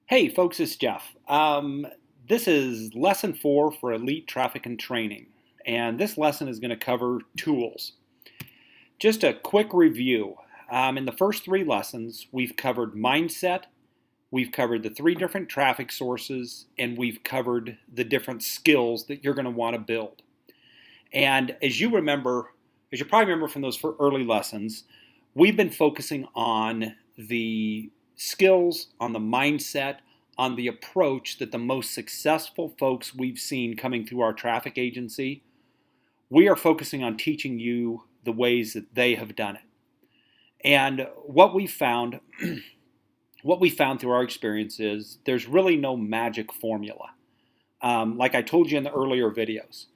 Hey folks, it's Jeff. This is lesson 4 for Elite Traffic and Training, and this lesson is going to cover tools. Just a quick review. In the first 3 lessons, we've covered mindset, we've covered the 3 different traffic sources, and we've covered the different skills that you're going to want to build. And as you probably remember from those early lessons, we've been focusing on the skills, on the mindset, on the approach that the most successful folks we've seen coming through our traffic agency, we are focusing on teaching you the ways that they have done it. And what we found through our experience is there's really no magic formula. Like I told you in the earlier videos,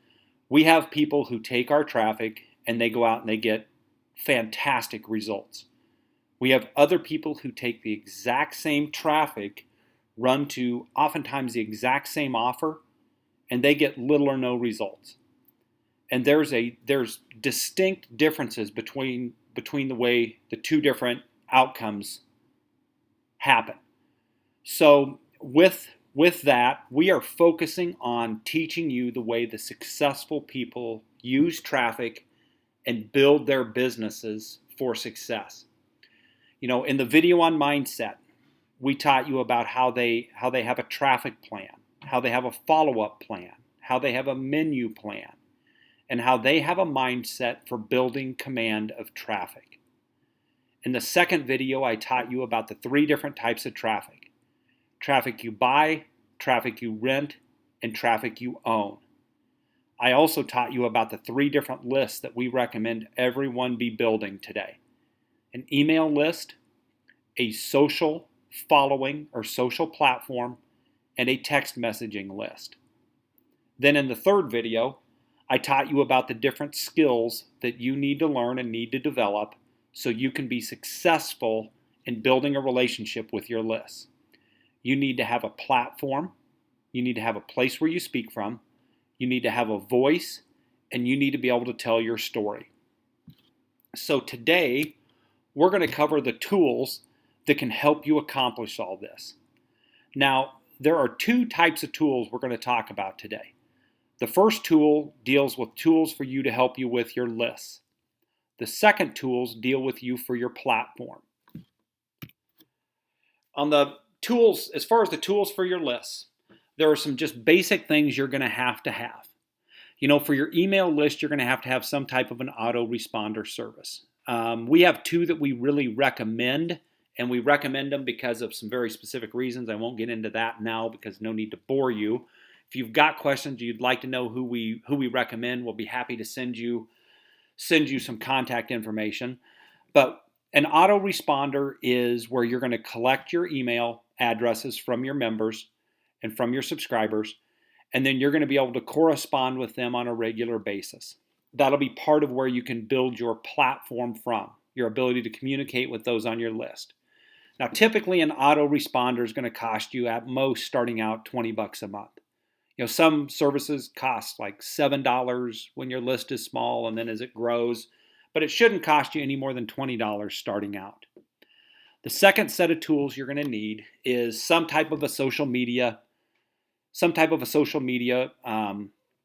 we have people who take our traffic and they go out and they get fantastic results. We have other people who take the exact same traffic, run to oftentimes the exact same offer, and they get little or no results. And there's distinct differences between the way the 2 different outcomes happen. So with that, we are focusing on teaching you the way the successful people use traffic and build their businesses for success. In the video on mindset, we taught you about how they have a traffic plan, how they have a follow-up plan, how they have a menu plan, and how they have a mindset for building command of traffic. In the second video, I taught you about the 3 different types of traffic. Traffic you buy, traffic you rent, and traffic you own. I also taught you about the 3 different lists that we recommend everyone be building today. An email list, a social following or social platform, and a text messaging list. Then in the third video, I taught you about the different skills that you need to learn and need to develop so you can be successful in building a relationship with your lists. You need to have a platform, you need to have a place where you speak from, you need to have a voice, and you need to be able to tell your story. So today, we're going to cover the tools that can help you accomplish all this. Now, there are 2 types of tools we're going to talk about today. The first tool deals with tools for you to help you with your lists. The second tools deal with you for your platform. On the tools, as far as the tools for your lists, there are some just basic things you're going to have. For your email list, you're going to have some type of an autoresponder service. We have 2 that we really recommend, and we recommend them because of some very specific reasons. I won't get into that now because no need to bore you. If you've got questions, you'd like to know who we recommend, we'll be happy to send you some contact information. But an autoresponder is where you're going to collect your email addresses from your members and from your subscribers, and then you're going to be able to correspond with them on a regular basis. That'll be part of where you can build your platform from, your ability to communicate with those on your list. Now, typically an autoresponder is going to cost you at most starting out $20 a month. Some services cost like $7 when your list is small and then as it grows, but it shouldn't cost you any more than $20 starting out. The second set of tools you're going to need is some type of a social media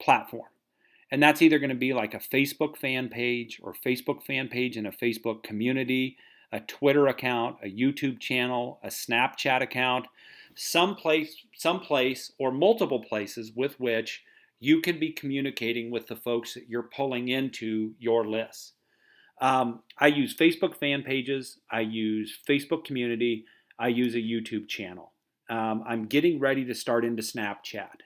platform. And that's either going to be like a Facebook fan page or Facebook fan page in a Facebook community, a Twitter account, a YouTube channel, a Snapchat account, some place or multiple places with which you can be communicating with the folks that you're pulling into your lists. I use Facebook fan pages, I use Facebook community, I use a YouTube channel. I'm getting ready to start into Snapchat.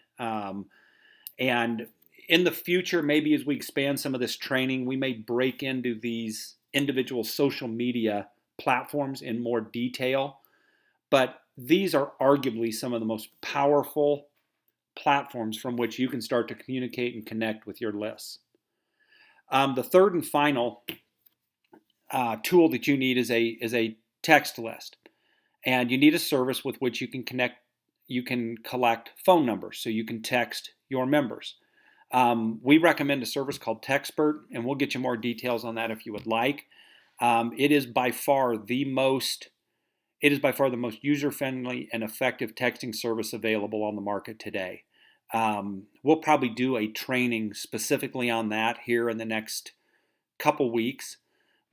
And in the future, maybe as we expand some of this training, we may break into these individual social media platforms in more detail. But these are arguably some of the most powerful platforms from which you can start to communicate and connect with your lists. The third and final tool that you need is a text list. And you need a service with which you can collect phone numbers so you can text your members. We recommend a service called Textpert, and we'll get you more details on that if you would like. It is by far the most It is by far the most user-friendly and effective texting service available on the market today. We'll probably do a training specifically on that here in the next couple weeks,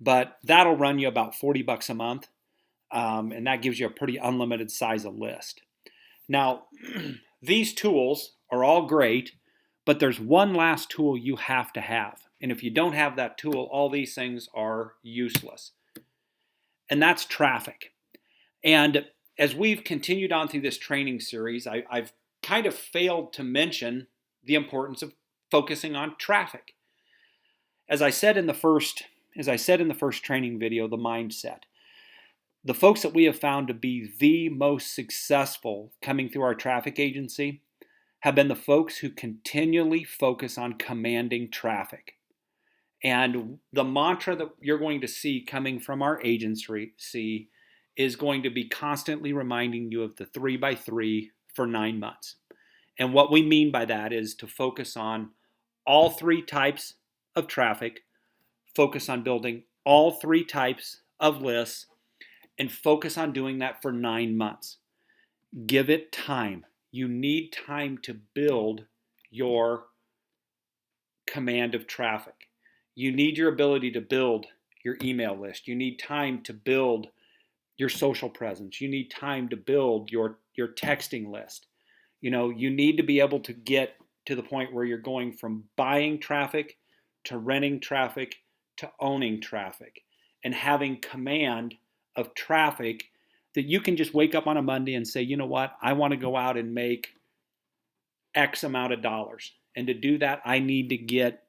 but that'll run you about $40 a month, and that gives you a pretty unlimited size of list. Now, these tools are all great, but there's one last tool you have to have. And if you don't have that tool, all these things are useless. And that's traffic. And as we've continued on through this training series, I've kind of failed to mention the importance of focusing on traffic. As I said in the first training video, the mindset. The folks that we have found to be the most successful coming through our traffic agency have been the folks who continually focus on commanding traffic. And the mantra that you're going to see coming from our agency is going to be constantly reminding you of the 3x3 for 9 months. And what we mean by that is to focus on all 3 types of traffic, focus on building all 3 types of lists, and focus on doing that for 9 months. Give it time. You need time to build your command of traffic. You need your ability to build your email list. You need time to build your social presence. You need time to build your texting list. You need to be able to get to the point where you're going from buying traffic to renting traffic to owning traffic and having command of traffic that you can just wake up on a Monday and say, you know what, I want to go out and make X amount of dollars. And to do that, I need to get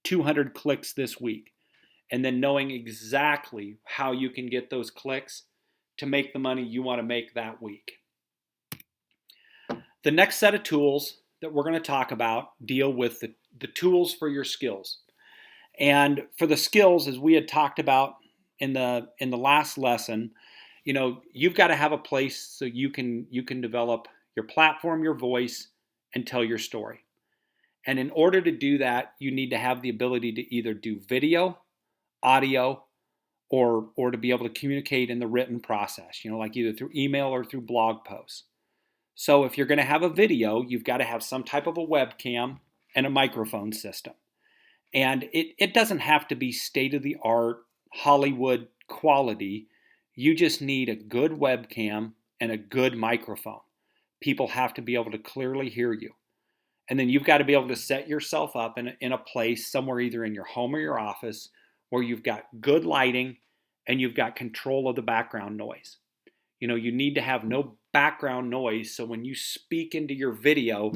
200 clicks this week. And then knowing exactly how you can get those clicks to make the money you want to make that week. The next set of tools that we're going to talk about deal with the tools for your skills. And for the skills, as we had talked about in the last lesson, you've got to have a place so you can develop your platform, your voice, and tell your story. And in order to do that, you need to have the ability to either do video, audio, or to be able to communicate in the written process, like either through email or through blog posts. So if you're going to have a video, you've got to have some type of a webcam and a microphone system. And it doesn't have to be state-of-the-art Hollywood quality. You just need a good webcam and a good microphone. People have to be able to clearly hear you. And then you've got to be able to set yourself up in a place somewhere either in your home or your office where you've got good lighting and you've got control of the background noise. You need to have no background noise, so when you speak into your video,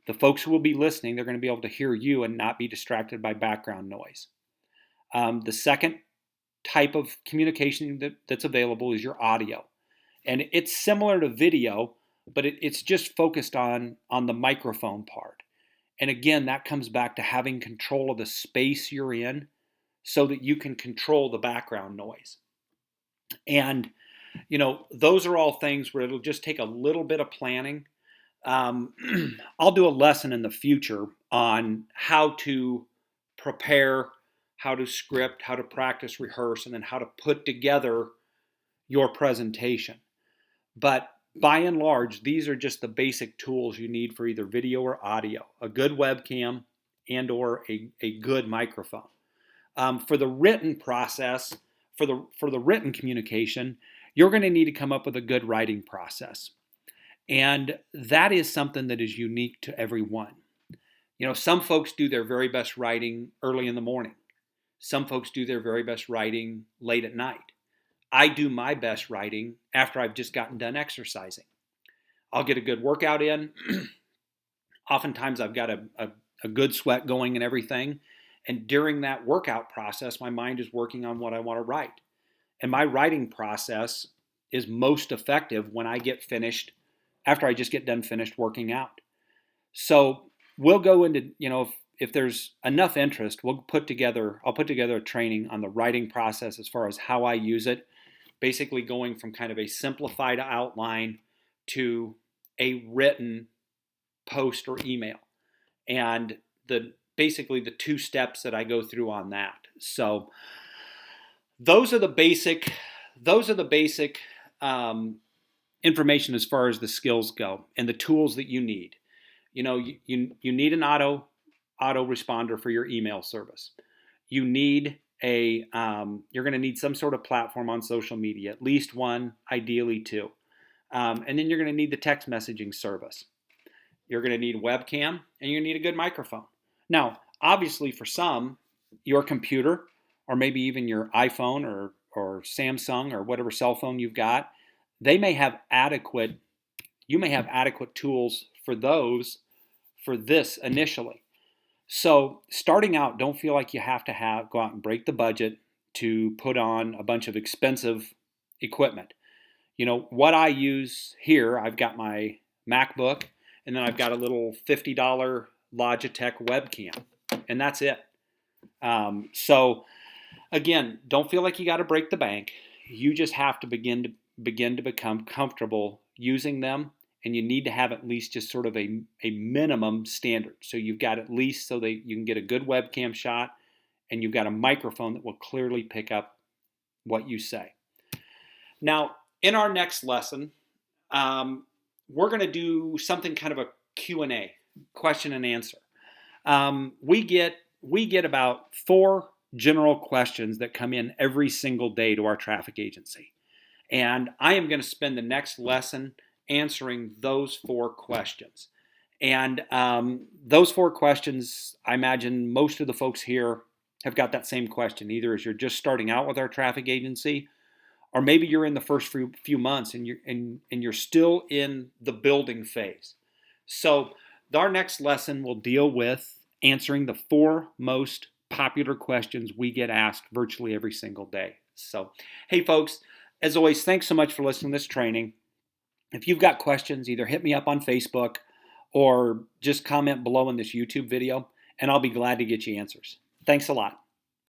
the folks who will be listening, they're going to be able to hear you and not be distracted by background noise. The second type of communication that's available is your audio. And it's similar to video, but it's just focused on the microphone part. And again, that comes back to having control of the space you're in so that you can control the background noise. And, those are all things where it'll just take a little bit of planning. I'll do a lesson in the future on how to prepare, how to script, how to practice, rehearse, and then how to put together your presentation. But by and large, these are just the basic tools you need for either video or audio, a good webcam and or a good microphone. For the written process, for the written communication, you're going to need to come up with a good writing process. And that is something that is unique to everyone. Some folks do their very best writing early in the morning. Some folks do their very best writing late at night. I do my best writing after I've just gotten done exercising. I'll get a good workout in. Oftentimes I've got a good sweat going and everything. And during that workout process, my mind is working on what I want to write. And my writing process is most effective when I get finished, after I just get done finished working out. So we'll go into, if there's enough interest, I'll put together a training on the writing process as far as how I use it, basically going from kind of a simplified outline to a written post or email. And basically the 2 steps that I go through on that. So those are the basic information as far as the skills go and the tools that you need. You need an autoresponder for your email service. You need you're going to need some sort of platform on social media, at least one, ideally two. And then you're going to need the text messaging service. You're going to need a webcam, and you're going to need a good microphone. Now, obviously for some, your computer or maybe even your iPhone or Samsung or whatever cell phone you've got, you may have adequate tools for this initially. So starting out, don't feel like you have to go out and break the budget to put on a bunch of expensive equipment. What I use here, I've got my MacBook, and then I've got a little $50 Logitech webcam, and that's it. So again, don't feel like you got to break the bank. You just have to begin to become comfortable using them, and you need to have at least just sort of a minimum standard. So you've got at least so that you can get a good webcam shot, and you've got a microphone that will clearly pick up what you say. Now, in our next lesson, we're going to do something kind of a Q&A, question and answer. We get about 4 general questions that come in every single day to our traffic agency. And I am going to spend the next lesson answering those 4 questions. And those 4 questions, I imagine most of the folks here have got that same question, either as you're just starting out with our traffic agency, or maybe you're in the first few months and you're still in the building phase. So our next lesson will deal with answering the 4 most popular questions we get asked virtually every single day. So, hey folks, as always, thanks so much for listening to this training. If you've got questions, either hit me up on Facebook or just comment below in this YouTube video, and I'll be glad to get you answers. Thanks a lot.